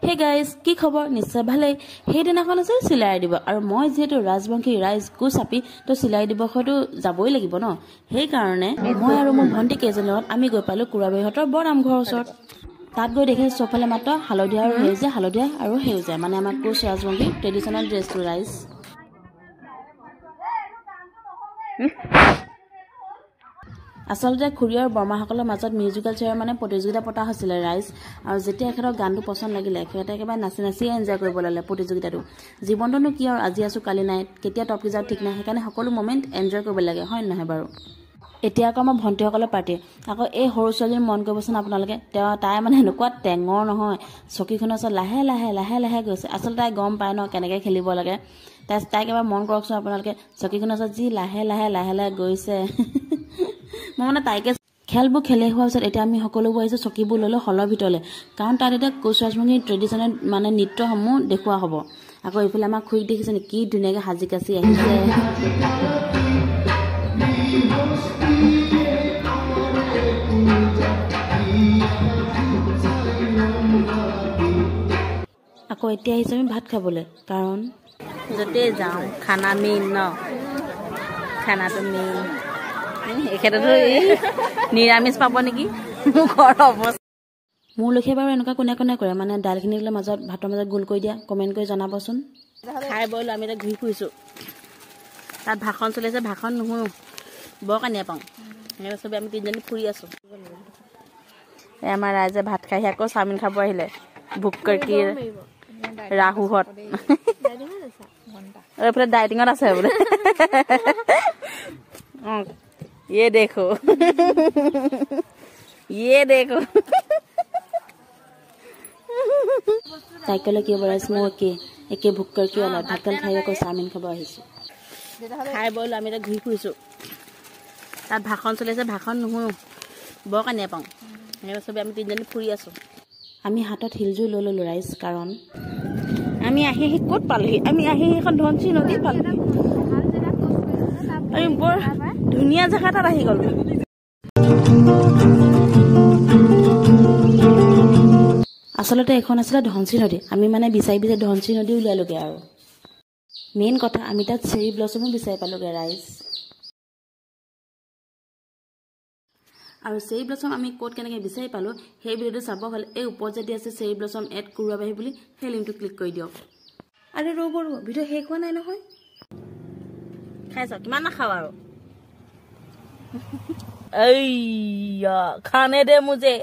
hey guys কি খবৰ নিশ্চয় ভালে সেইদিনাখন আছে চিলাই দিব আৰু মই যেহেতু ৰাজবংশী ৰাইজ গোচাপি তো চিলাই দিৱসতো যাবই লাগিব ন সেইকাৰণে মই আৰু মোৰ ভণ্টি কেইজনৰ লগত আমি গৈ পালো কুৰাবাৰীহঁতৰ বৰ নামঘৰৰ ওচৰত তাত গৈ দেখি চবফালে মাত্ৰ হালধীয়া আৰু সেউজীয়া মানে আমাৰ কোচ ৰাজবংশী ট্ৰেডিশ্যনেল ড্ৰেছটো ৰাইজ আচলতে খুৰী আৰু বৰমাসকলৰ মাজত মিউজিকেল চেয়াৰ মানে প্ৰতিযোগিতা পতা হৈছিলে ৰাইজ আৰু যেতিয়া এখেতৰ গানটো পছন্দ লাগিলে এখেতে একেবাৰে নাচি নাচি এনজয় কৰিব ল'লে প্ৰতিযোগিতাটো জীৱনটোনো কি আৰু আজি আছো কালি নাই কেতিয়া টপ যাওঁ ঠিক নাই সেইকাৰণে সকলো মমেণ্ট এনজয় কৰিব লাগে হয় নহয় বাৰু এতিয়া আকৌ আমাৰ ভণ্টিসকলৰ পাৰ্টি আকৌ এই সৰু ছোৱালীৰ মন কৰিবচোন আপোনালোকে তাই মানে এনেকুৱা টেঙৰ নহয় চকীখনৰ ওচৰত লাহে লাহে গৈছে আচলতে তাই গম পায় ন কেনেকৈ খেলিব লাগে তাইক এবাৰ মন কৰকচোন আপোনালোকে চকীখনৰ ওচৰত যি লাহে লাহে গৈছে মই মানে তাইকে খেলবোৰ খেলি হোৱাৰ পিছত এতিয়া আমি সকলোবোৰ আহিছোঁ চকীবোৰ লৈ হলৰ ভিতৰলৈ কাৰণ তাত এতিয়া কোচ ৰাজবংশী ট্ৰেডিশ্যনেল মানে নৃত্যসমূহ দেখুওৱা হ'ব আকৌ এইফালে আমাক খুৰীক দেখিছে কি ধুনীয়াকৈ সাজি কাচি আহিছে আকৌ এতিয়া আহিছোঁ আমি ভাত খাবলৈ কাৰণ য'তেই যাওঁ খানা মেইন ন খানাটো মেইন এখেতেতো নিৰামিষ পাব নেকি মুখৰ অৱস্থা মোৰ লেখীয়া বাৰু এনেকুৱা কোনে কোনে কৰে মানে দাইলখিনি মাজত ভাতৰ মাজত গোল কৰি দিয়া কমেণ্ট কৰি জনাবচোন খাই বৈ আমি এতিয়া ঘূৰি ফুৰিছোঁ তাত ভাষণ চলি আছে ভাষণ নুশুনো বৰ কানিয়া পাওঁ সেই চবে আমি তিনিজনী ফুৰি আছোঁ আমাৰ ৰাইজে ভাত খাই আকৌ চাওমিন খাব আহিলে ভুক্কৰকিৰ ৰাহুহঁত এইফালে ডাইটিঙত আছে বোলে ये देखो তাইকলে কি বৰাইছ মই একে ভুক্কৰ কি অলপ ভাতকাল খাই আকৌ চাওমিন খাব আহিছোঁ খাই বৈ আমি এতিয়া ঘূৰি ফুৰিছোঁ তাত ভাষণ চলি আছে ভাষণ নুশুনো বৰ কানিয়া পাওঁ সেই চবে আমি তিনিজনী ফুৰি আছোঁ আমি হাতত শিলযোৰ লৈ ল'লোঁ ৰাইজ কাৰণ আমি আহি ক'ত পালোহি আমি আহি এখন ধনশিৰি নদী পালোহি আমি বৰ ধুনীয়া জেগা তাত আহি গ'লো আচলতে এখন আছিলে ধনশিৰি নদী আমি মানে বিচাৰি ধনশিৰি নদী উলিয়ালোগে আৰু মেইন কথা আমি তাত চেৰী ব্লছমো বিচাৰি পালোগে ৰাইজ আৰু চেৰী ব্লছম আমি ক'ত কেনেকৈ বিচাৰি পালোঁ সেই ভিডিঅ'টো চাব হ'লে এই ওপৰত যদি আছে চেৰী ব্লছম এড কুৰাবাৰী বুলি সেই লিংকটো ক্লিক কৰি দিয়ক আৰে ৰ'ব ভিডিঅ' শেষ হোৱা নাই নহয় খাই চাওক কিমান নাখাওঁ আৰু খানে দে মুজে